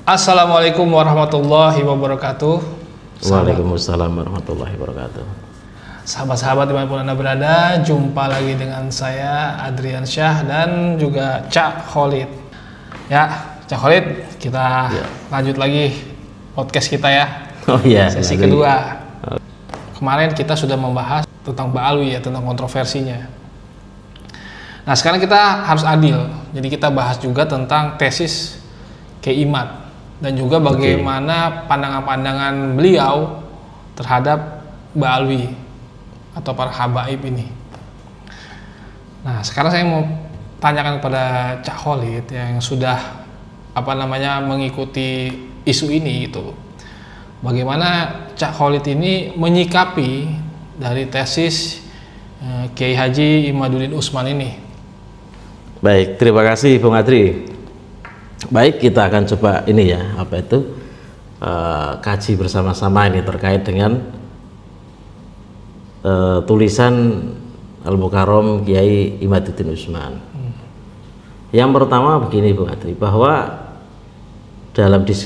Assalamualaikum warahmatullahi wabarakatuh. Waalaikumsalam warahmatullahi wabarakatuh. Sahabat-sahabat dimanapun Anda berada, jumpa lagi dengan saya Adrian Syah dan juga Cak Khalid. Ya, Cak Khalid, kita lanjut lagi podcast kita ya. Oh iya. Sesi kedua. Kemarin kita sudah membahas tentang Ba'alwi ya, tentang kontroversinya. Nah, sekarang kita harus adil. Jadi kita bahas juga tentang tesis Kiai Imad dan juga bagaimana pandangan-pandangan beliau terhadap Ba'alwi atau para habaib ini. Nah, sekarang saya mau tanyakan kepada Cak Khalid yang sudah mengikuti isu ini gitu. Bagaimana Cak Khalid ini menyikapi dari tesis Kiai Haji Imaduddin Utsman ini? Baik, terima kasih Bung Adri. Baik, kita akan coba ini ya, kaji bersama-sama ini terkait dengan tulisan Al-Mukarram Kiai Imaduddin Utsman. Yang pertama begini Bung Adri, bahwa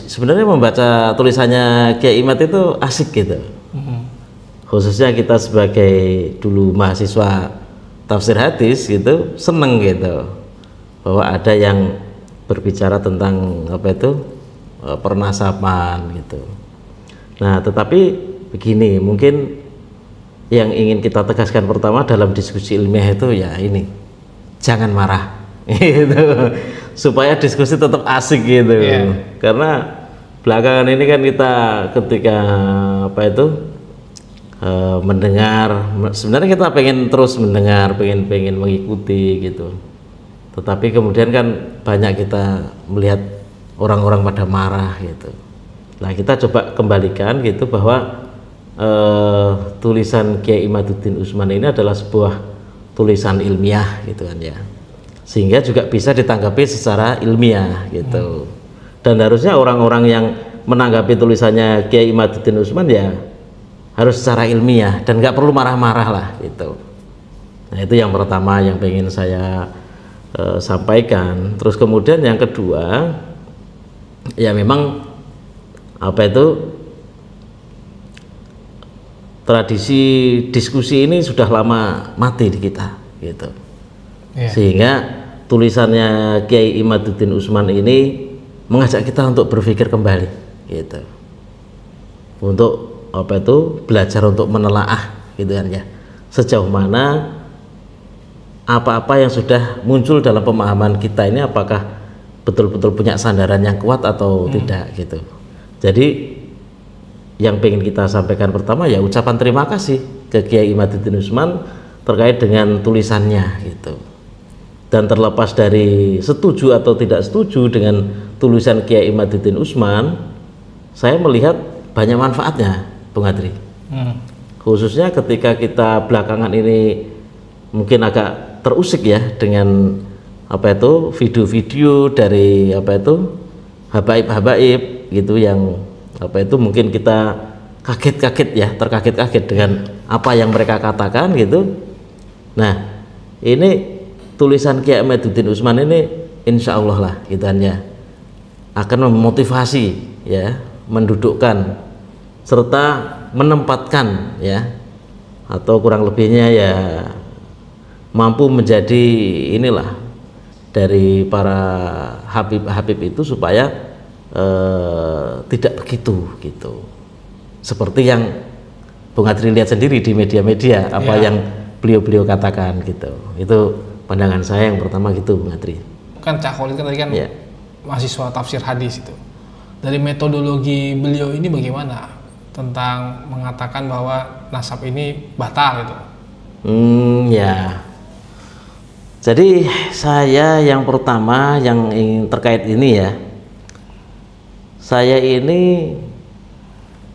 sebenarnya membaca tulisannya Kiai Imad itu asik gitu. Khususnya kita sebagai dulu mahasiswa tafsir hadis gitu, seneng gitu bahwa ada yang berbicara tentang pernasaban gitu. Nah, tetapi begini, mungkin yang ingin kita tegaskan pertama dalam diskusi ilmiah itu ya ini, jangan marah gitu, supaya diskusi tetap asik gitu. Karena belakangan ini kan kita ketika mendengar, sebenarnya kita pengen terus mendengar, pengen mengikuti gitu. Tetapi kemudian kan banyak kita melihat orang-orang pada marah gitu. Nah, kita coba kembalikan gitu bahwa tulisan Kiai Imaduddin Utsman ini adalah sebuah tulisan ilmiah gitu kan ya, sehingga juga bisa ditanggapi secara ilmiah gitu. Dan harusnya orang-orang yang menanggapi tulisannya Kiai Imaduddin Utsman ya harus secara ilmiah dan nggak perlu marah-marah lah gitu. Nah, itu yang pertama yang pengen saya sampaikan. Terus kemudian yang kedua ya memang tradisi diskusi ini sudah lama mati di kita gitu. Sehingga tulisannya Kiai Imaduddin Utsman ini mengajak kita untuk berpikir kembali gitu, untuk belajar untuk menelaah gitu kan ya, sejauh mana apa-apa yang sudah muncul dalam pemahaman kita ini apakah betul-betul punya sandaran yang kuat atau tidak gitu. Jadi yang pengen kita sampaikan pertama ya ucapan terima kasih ke Kiai Imaduddin Utsman terkait dengan tulisannya gitu. Dan terlepas dari setuju atau tidak setuju dengan tulisan Kiai Imaduddin Utsman, saya melihat banyak manfaatnya Bung Adri. Khususnya ketika kita belakangan ini mungkin agak terusik ya dengan video-video dari habaib-habaib gitu yang mungkin kita kaget-kaget ya, terkaget-kaget dengan apa yang mereka katakan gitu. Nah, ini tulisan Kiai Imaduddin Utsman ini insya Allah lah gitu ya akan memotivasi ya, mendudukkan serta menempatkan ya, atau kurang lebihnya ya mampu menjadi inilah dari para habib-habib itu supaya tidak begitu gitu, seperti yang Bung Adri lihat sendiri di media-media yang beliau katakan gitu. Itu pandangan saya yang pertama gitu Bung Adri. Kan Cak Khalid kan tadi kan mahasiswa tafsir hadis itu, dari metodologi beliau ini bagaimana tentang mengatakan bahwa nasab ini batal gitu? Jadi saya yang pertama yang ingin terkait ini ya, saya ini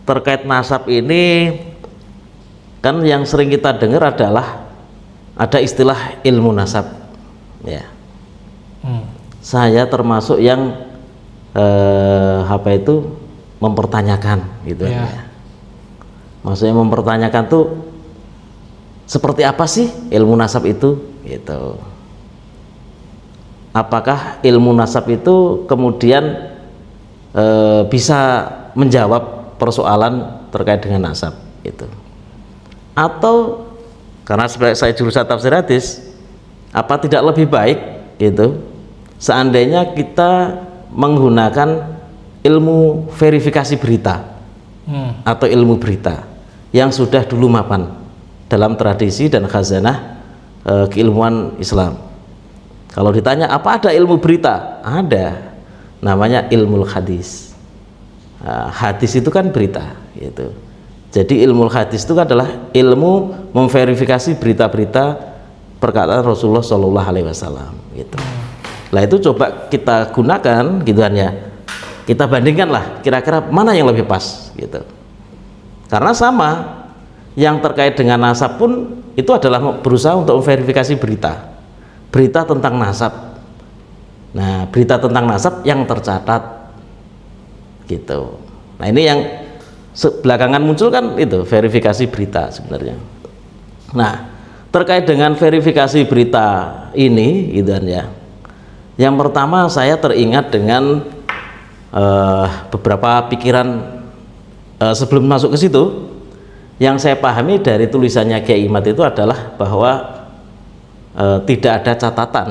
terkait nasab ini kan yang sering kita dengar adalah ada istilah ilmu nasab ya. Saya termasuk yang mempertanyakan gitu ya. Maksudnya mempertanyakan tuh seperti apa sih ilmu nasab itu gitu. Apakah ilmu nasab itu kemudian bisa menjawab persoalan terkait dengan nasab itu. Atau karena saya jurusan tafsir hadis, apa tidak lebih baik gitu seandainya kita menggunakan ilmu verifikasi berita atau ilmu berita yang sudah dulu mapan dalam tradisi dan khazanah keilmuan Islam. Kalau ditanya apa ada ilmu berita? Ada, namanya ilmu hadis. Hadis itu kan berita gitu. Jadi ilmu hadis itu adalah ilmu memverifikasi berita-berita perkataan Rasulullah Shallallahu Alaihi Wasallam gitu. Nah itu coba kita gunakan gitu kan ya. Kita bandingkan lah kira-kira mana yang lebih pas gitu. Karena sama, yang terkait dengan nasab pun itu adalah berusaha untuk memverifikasi berita tentang nasab. Nah berita tentang nasab yang tercatat gitu. Nah ini yang belakangan muncul kan itu verifikasi berita sebenarnya. Nah terkait dengan verifikasi berita ini gitu kan ya, yang pertama saya teringat dengan beberapa pikiran sebelum masuk ke situ. Yang saya pahami dari tulisannya Kiai Imad itu adalah bahwa tidak ada catatan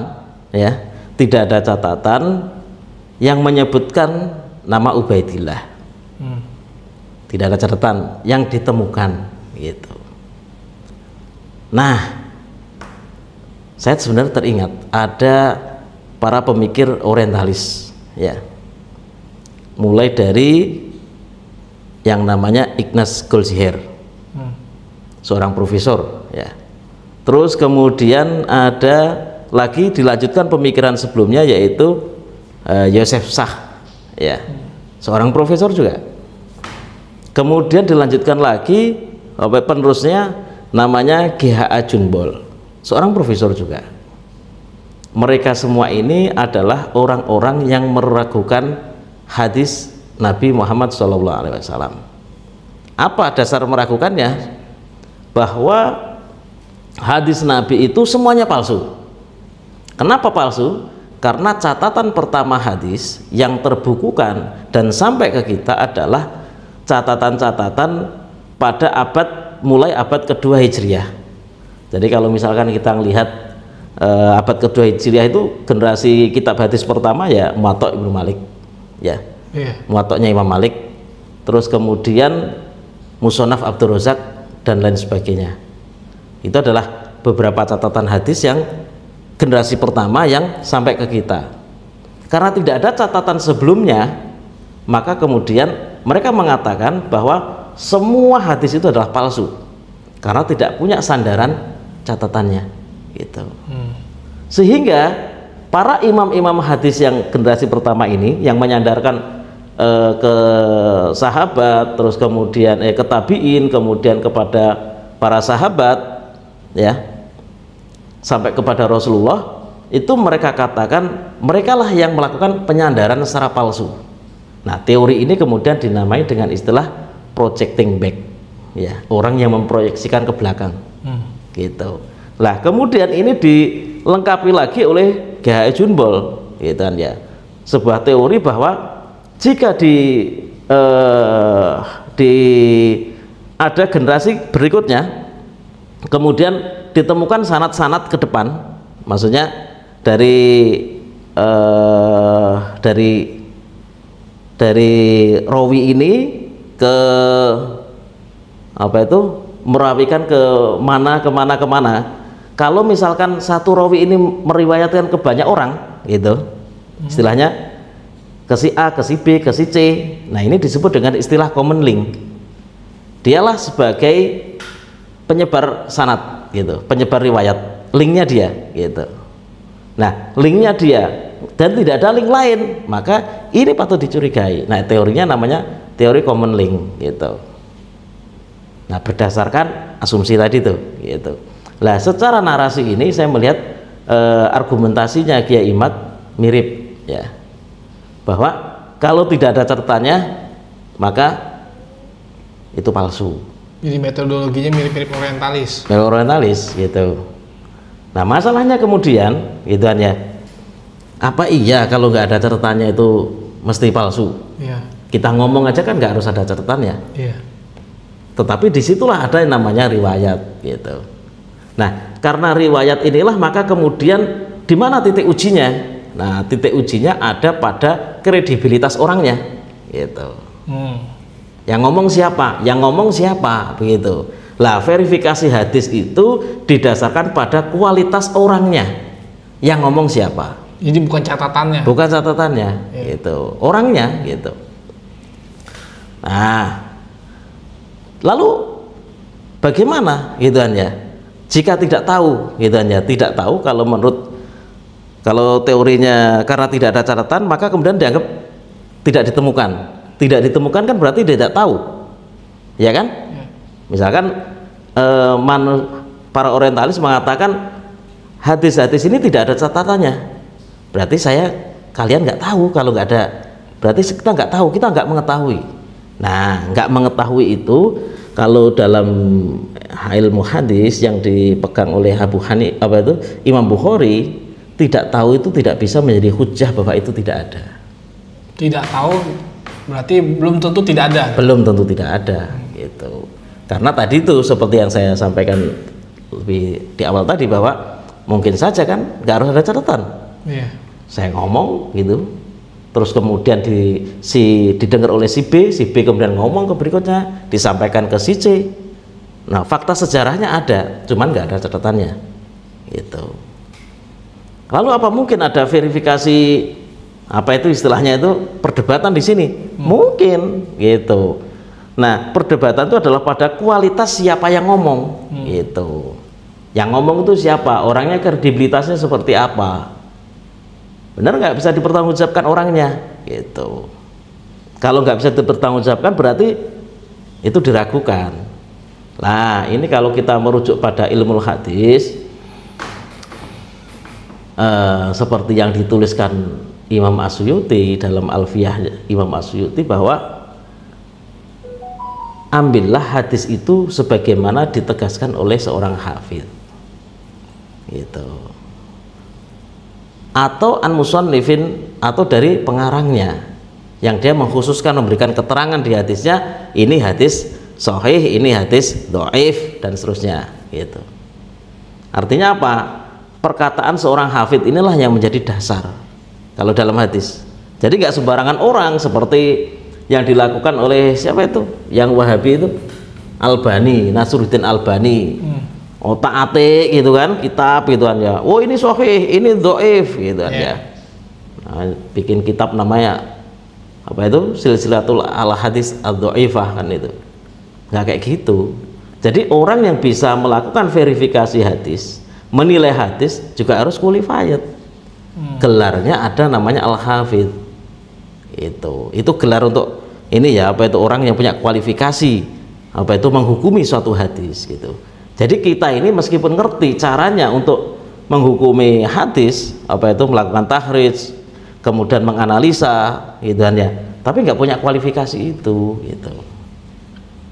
ya, tidak ada catatan yang menyebutkan nama Ubaidillah. Tidak ada catatan yang ditemukan gitu. Nah, saya sebenarnya teringat ada para pemikir orientalis ya. Mulai dari yang namanya Ignaz Goldziher, seorang profesor ya. Terus kemudian ada lagi dilanjutkan pemikiran sebelumnya yaitu Yosef Sach ya, seorang profesor juga. Kemudian dilanjutkan lagi penerusnya namanya G.H.A. Junbol, seorang profesor juga. Mereka semua ini adalah orang-orang yang meragukan hadis Nabi Muhammad SAW. Apa dasar meragukannya? Bahwa hadis Nabi itu semuanya palsu. Kenapa palsu? Karena catatan pertama hadis yang terbukukan dan sampai ke kita adalah catatan-catatan pada mulai abad kedua Hijriah. Jadi kalau misalkan kita melihat abad kedua Hijriah itu generasi kitab hadis pertama ya Muwatta Ibnu Malik ya, Muwattanya Imam Malik, terus kemudian Musonaf Abdur Razak dan lain sebagainya. Itu adalah beberapa catatan hadis yang generasi pertama yang sampai ke kita. Karena tidak ada catatan sebelumnya, maka kemudian mereka mengatakan bahwa semua hadis itu adalah palsu karena tidak punya sandaran catatannya gitu. Sehingga para imam-imam hadis yang generasi pertama ini yang menyandarkan ke sahabat, terus kemudian ke tabiin, kemudian kepada para sahabat ya, sampai kepada Rasulullah, itu mereka katakan merekalah yang melakukan penyandaran secara palsu. Nah, teori ini kemudian dinamai dengan istilah projecting back, ya, orang yang memproyeksikan ke belakang, gitu. Nah, kemudian ini dilengkapi lagi oleh G.H.A. Junbol, gitu kan ya, sebuah teori bahwa jika ada generasi berikutnya, kemudian ditemukan sanad-sanad ke depan, maksudnya dari rawi ini ke merawikan ke mana. Kalau misalkan satu rawi ini meriwayatkan ke banyak orang gitu, istilahnya ke si A, ke si B, ke si C. Nah, ini disebut dengan istilah common link. Dialah sebagai penyebar sanad gitu, penyebar riwayat, linknya dia gitu. Nah, linknya dia dan tidak ada link lain, maka ini patut dicurigai. Nah, teorinya namanya teori common link gitu. Nah, berdasarkan asumsi tadi tuh gitu. Nah, secara narasi ini saya melihat argumentasinya Kiai Imad mirip ya, bahwa kalau tidak ada catatannya maka itu palsu. Jadi metodologinya mirip-mirip orientalis. Orientalis gitu. Nah, masalahnya kemudian gitu kan ya, apa iya kalau nggak ada catatannya itu mesti palsu. Iya. Kita ngomong aja kan nggak harus ada catatannya. Iya. Tetapi disitulah ada yang namanya riwayat gitu. Nah, karena riwayat inilah maka kemudian di mana titik ujinya? Nah, titik ujinya ada pada kredibilitas orangnya gitu. Yang ngomong siapa? Yang ngomong siapa? Begitu. Lah, verifikasi hadis itu didasarkan pada kualitas orangnya. Yang ngomong siapa? Jadi bukan catatannya. Bukan catatannya, gitu. Orangnya, gitu. Nah, lalu bagaimana, gitu ya? Jika tidak tahu, gitu ya, tidak tahu kalau teorinya karena tidak ada catatan, maka kemudian dianggap tidak ditemukan. Tidak ditemukan kan berarti tidak tahu, ya kan? Misalkan para orientalis mengatakan hadis-hadis ini tidak ada catatannya, berarti kalian nggak tahu. Kalau nggak ada, berarti kita nggak tahu, kita nggak mengetahui. Nah, nggak mengetahui itu kalau dalam ilmu hadis yang dipegang oleh Imam Bukhari, tidak tahu itu tidak bisa menjadi hujjah bahwa itu tidak ada. Tidak tahu berarti belum tentu tidak ada. Belum tentu tidak ada, gitu. Karena tadi itu seperti yang saya sampaikan lebih di awal tadi, bahwa mungkin saja kan nggak harus ada catatan. Iya. Saya ngomong gitu, terus kemudian didengar oleh si B kemudian ngomong ke berikutnya, disampaikan ke si C. Nah, fakta sejarahnya ada, cuman nggak ada catatannya, gitu. Lalu apa mungkin ada verifikasi, apa itu istilahnya itu, perdebatan di sini? Mungkin, gitu. Nah, perdebatan itu adalah pada kualitas siapa yang ngomong, gitu. Yang ngomong itu siapa, orangnya, kredibilitasnya seperti apa. Benar nggak bisa dipertanggungjawabkan orangnya, gitu. Kalau nggak bisa dipertanggungjawabkan berarti itu diragukan. Nah, ini kalau kita merujuk pada ilmu hadis, seperti yang dituliskan Imam Asyuti dalam Alfiyah Imam Asyuti, bahwa ambillah hadis itu sebagaimana ditegaskan oleh seorang hafidz, gitu. Atau an musannifin, atau dari pengarangnya yang dia mengkhususkan memberikan keterangan di hadisnya, ini hadis sahih, ini hadis dhaif, dan seterusnya, gitu. Artinya apa? Perkataan seorang hafidz inilah yang menjadi dasar kalau dalam hadis. Jadi nggak sembarangan orang seperti yang dilakukan oleh siapa itu, yang Wahabi itu, Albani, Nasruddin Albani, otak-atik gitu kan, kitab gitu kan ya. Oh, ini sahih, ini dhaif gitu kan ya. Nah, bikin kitab namanya apa itu, Silsilatul Al-Hadis Ad-Dhaifah kan itu. Nggak kayak gitu. Jadi orang yang bisa melakukan verifikasi hadis, menilai hadis juga harus qualified. Gelarnya ada, namanya Al-Hafidz. Itu gelar untuk ini ya, apa itu, orang yang punya kualifikasi apa itu menghukumi suatu hadis, gitu. Jadi kita ini meskipun ngerti caranya untuk menghukumi hadis, apa itu melakukan takhrij, kemudian menganalisa gitu kan ya, tapi nggak punya kualifikasi itu, gitu.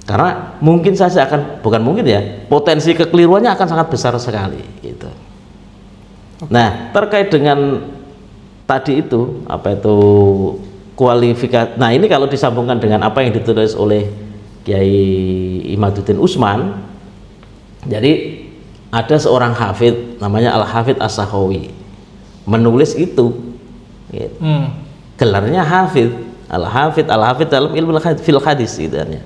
Karena mungkin saja bukan mungkin ya, potensi kekeliruannya akan sangat besar sekali, gitu. Nah, terkait dengan tadi itu, apa itu kualifikasi. Nah, ini kalau disambungkan dengan apa yang ditulis oleh Kiai Imaduddin Utsman. Jadi ada seorang hafidz namanya Al-Hafidz As-Sakhawi menulis itu, gitu. Gelarnya hafidz, Al-Hafidz dalam ilmu fil hadis, gitu kan ya.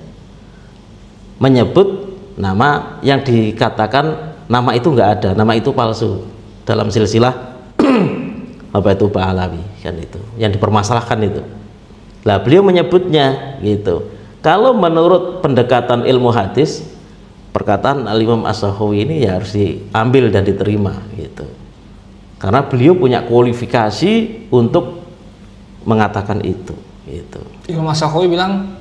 Menyebut nama yang dikatakan nama itu nggak ada, nama itu palsu dalam silsilah apa itu Ba'alawi kan, itu yang dipermasalahkan itu. Lah, beliau menyebutnya gitu. Kalau menurut pendekatan ilmu hadis, perkataan Al-Imam As-Sakhawi ini ya harus diambil dan diterima, gitu. Karena beliau punya kualifikasi untuk mengatakan itu, gitu. Imam As-Sakhawi bilang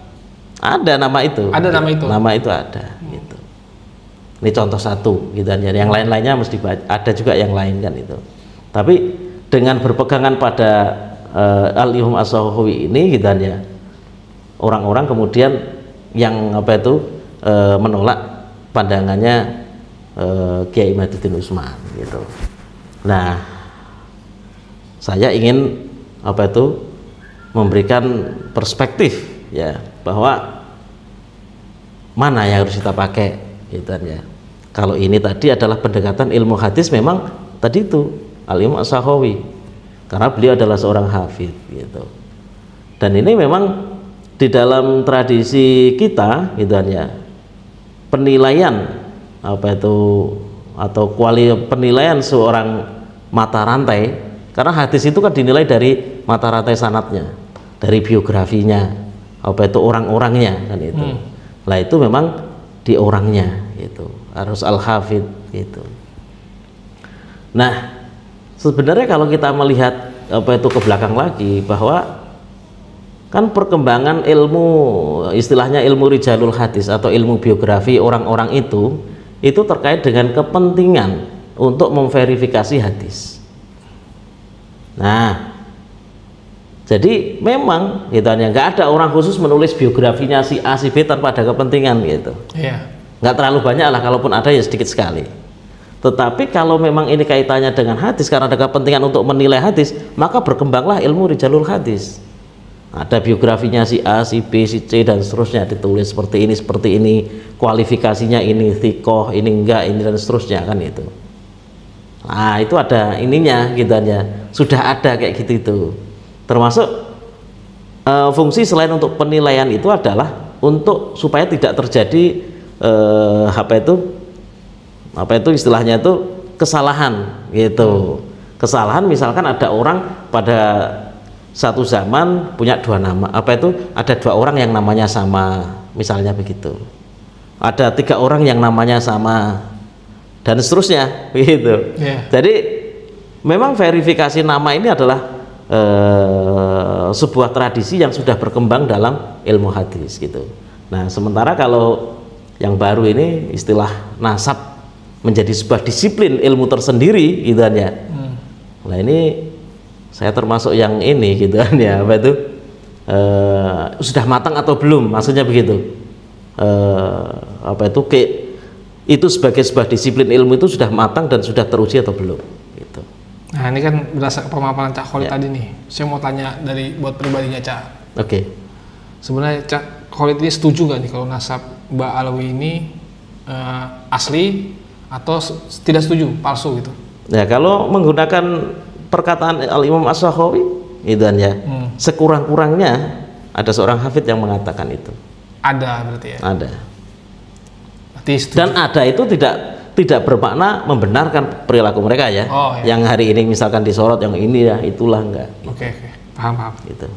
ada nama itu. Ada nama itu. Nama itu ada, gitu. Ini contoh satu, gitu. Yang lain-lainnya mesti ada juga yang lain kan itu. Tapi dengan berpegangan pada Al-Imam As-Sakhawi ini, gitu ya, orang-orang kemudian yang apa itu menolak pandangannya Kiai Imaduddin Utsman, gitu. Nah, saya ingin apa itu memberikan perspektif ya bahwa mana yang harus kita pakai gitu kan ya. Kalau ini tadi adalah pendekatan ilmu hadis, memang tadi itu Al-Imam As-Sakhawi karena beliau adalah seorang hafidz gitu. Dan ini memang di dalam tradisi kita gitu kan ya, penilaian apa itu atau penilaian seorang mata rantai, karena hadis itu kan dinilai dari mata rantai sanadnya, dari biografinya, apa itu orang-orangnya kan itu. Lah itu memang di orangnya gitu, harus al-hafidz gitu. Nah, sebenarnya kalau kita melihat apa itu ke belakang lagi, bahwa kan perkembangan ilmu, istilahnya ilmu rijalul hadis atau ilmu biografi orang-orang itu terkait dengan kepentingan untuk memverifikasi hadis. Nah, jadi memang gitu ya, nggak ada orang khusus menulis biografinya si A si B tanpa ada kepentingan gitu. Iya. Nggak terlalu banyak lah, kalaupun ada ya sedikit sekali. Tetapi kalau memang ini kaitannya dengan hadis, karena ada kepentingan untuk menilai hadis, maka berkembanglah ilmu rijalul hadis. Ada biografinya si A, si B, si C dan seterusnya, ditulis seperti ini, kualifikasinya ini, thikoh, ini enggak, ini dan seterusnya kan itu. Nah itu ada ininya gitu aja, sudah ada kayak gitu itu. Termasuk fungsi selain untuk penilaian itu adalah untuk supaya tidak terjadi apa itu istilahnya itu kesalahan gitu. Kesalahan misalkan ada orang pada satu zaman punya dua nama, apa itu ada dua orang yang namanya sama, misalnya begitu. Ada tiga orang yang namanya sama dan seterusnya begitu. Jadi memang verifikasi nama ini adalah sebuah tradisi yang sudah berkembang dalam ilmu hadis gitu. Nah, sementara kalau yang baru ini istilah nasab menjadi sebuah disiplin ilmu tersendiri gitu kan ya. Nah, ini saya termasuk yang ini gitu kan ya, apa itu sudah matang atau belum, maksudnya begitu. Apa itu itu sebagai sebuah disiplin ilmu itu sudah matang dan sudah teruji atau belum gitu. Nah, ini kan berdasarkan pemaparan Cak Khalid tadi nih. Saya mau tanya dari buat pribadinya Cak. Oke. Sebenarnya Cak Khalid ini setuju nggak nih kalau nasab Mbak Alwi ini asli atau tidak setuju, palsu gitu? Ya, kalau menggunakan perkataan Al-Imam As-Sakhawi gitu ya, sekurang-kurangnya ada seorang hafidz yang mengatakan itu. Ada berarti ya? Ada. Dan ada itu tidak bermakna membenarkan perilaku mereka ya. Oh, iya. Yang hari ini misalkan disorot, yang ini ya itulah enggak. Oke, paham. Gitu.